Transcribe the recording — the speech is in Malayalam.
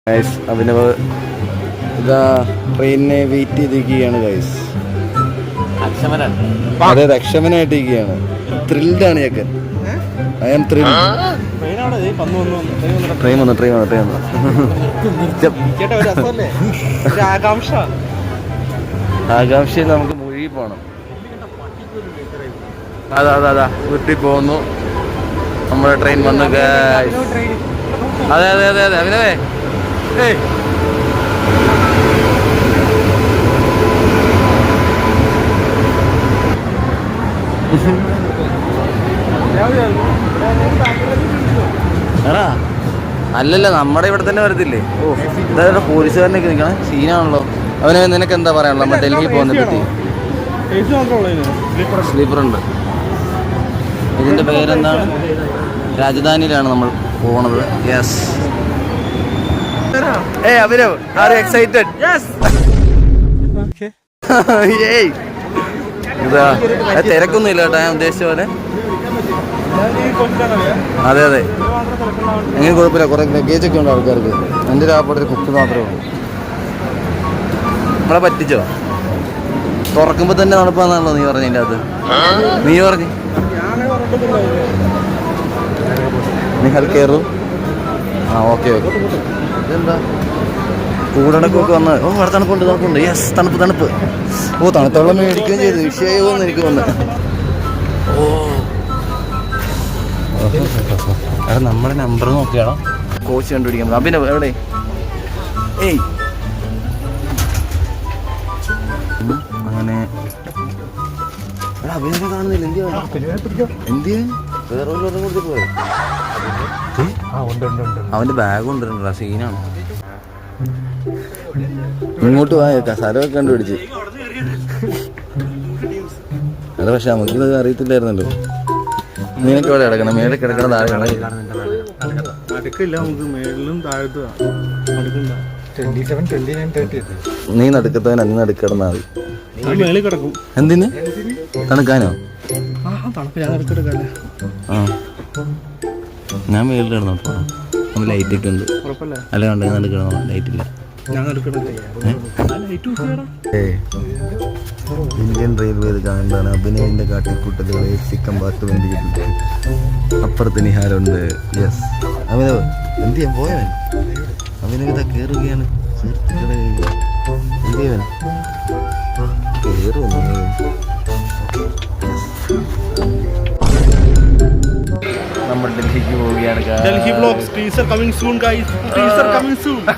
ഗൈസ് അഭിനവ് ഇതാ ട്രെയിനിനെ വെയിറ്റ് ചെയ്തിരിക്കുകയാണ് ഗൈസ്. അതെ അക്ഷമനായിട്ടിരിക്കുകയാണ്. ത്രില്ഡാണ് ഞക്കൻ. I am thrilled. ട്രെയിൻ വന്നു. ആകാംക്ഷയിൽ നമുക്ക് മുഴുകി പോണം. അതാ വീട്ടിൽ പോകുന്നു. നമ്മുടെ ട്രെയിൻ വന്നു ഗൈസ്. അതെ അഭിനവേ എടാ അല്ലല്ല നമ്മുടെ ഇവിടെ തന്നെ വരത്തില്ലേ? ഓ ഇതാ പോലീസുകാരനൊക്കെ നിൽക്കണേ. സീനാണല്ലോ. അവനെ നിനക്ക് എന്താ പറയാനുള്ളത്? നമ്മൾ ഡൽഹി പോകുന്നതിനെ പറ്റി. സ്ലീപ്പറുണ്ട്. ഇതിന്റെ പേരെന്താണ്? രാജധാനിയിലാണ് നമ്മൾ പോണത്. Yes. Hey Abhinav, are you excited? Yes. Okay. Yay. ഇതാ തിരക്കൊന്നുമില്ല കേട്ടോ ഞാൻ ഉദ്ദേശിച്ച പോലെ. അതെ എങ്ങനെ കുഴപ്പമില്ല. കുറെ ലഗേജ് ഒക്കെ ഉണ്ട് ആൾക്കാർക്ക്. എൻ്റെ ഒരു ആപ്പോടെ ഒരു കുക്ക് മാത്രമേ ഉള്ളൂ. നമ്മളെ പറ്റിച്ചോ? തുറക്കുമ്പോൾ തന്നെ നടപ്പാന്നാണല്ലോ നീ പറഞ്ഞതിൻ്റെ അകത്ത്. നീ പറഞ്ഞു നിങ്ങൾ കയറും. ആ ഓക്കെ. ഇതെന്താ കൂടണക്കൊക്കെ വന്ന്? ഓ അവിടെ തണുപ്പുണ്ട്. യെസ് തണുപ്പ്. ഓ തണുത്തോളം മേടിക്കുകയും ചെയ്തു. വിഷയമോന്ന് എനിക്ക് വന്ന്. ഓ എടാ നമ്മുടെ നമ്പർ നോക്കിയാണോ കോച്ച് കണ്ടുപിടിക്കാൻ? അഭിനവ് എവിടെ? ഏയ് അങ്ങനെ അഭിനവനെ കാണുന്നില്ല. എന്തിയാ വേറെ കൊടുത്ത് പോയോ? അവന്റെ ബാഗ് കൊണ്ടുവരണ്ട. സീനാണ്. ഇങ്ങോട്ട് പോയേക്ക സ്ഥലമൊക്കെ കണ്ടുപിടിച്ച്. അത് പക്ഷെ നമുക്കിത് അറിയത്തില്ലായിരുന്നല്ലോ. നിനക്ക് എവിടെ കിടക്കണം? മേലെ കിടക്കണം, താഴെ നീ നടുക്കത്തവൻ അന്ന് നടുക്കിടന്നാ മതി. എന്തിന്? തണുക്കാനോ? ആ ഞാൻ മേളിൽ കിടന്നോട്ടോ. നമ്മൾ ലൈറ്റ് ഒക്കെ ഉണ്ട്. അല്ല കണ്ട നടുക്കിടന്നോ? ലൈറ്റ് ഇല്ല. ഇന്ത്യൻ റെയിൽവേ കാണുന്നതാണ്. അഭിനവിന്റെ കാട്ടിക്കൂട്ടലുകൾ AC കമ്പാർട്ട്മെന്റ്. അപ്പുറത്ത് നിഹാരുണ്ട്. യെസ് അഭിനവ് എന്ത് ചെയ്യാൻ പോയവൻ? അഭിനവ് ഇതാ കയറുകയാണ്. എന്ത് ചെയ്യവൻ? കയറുന്നു. നമ്മൾ ഡൽഹിക്ക് പോവുകയാണ്. Delhi vlogs teaser coming soon guys. Teaser coming soon.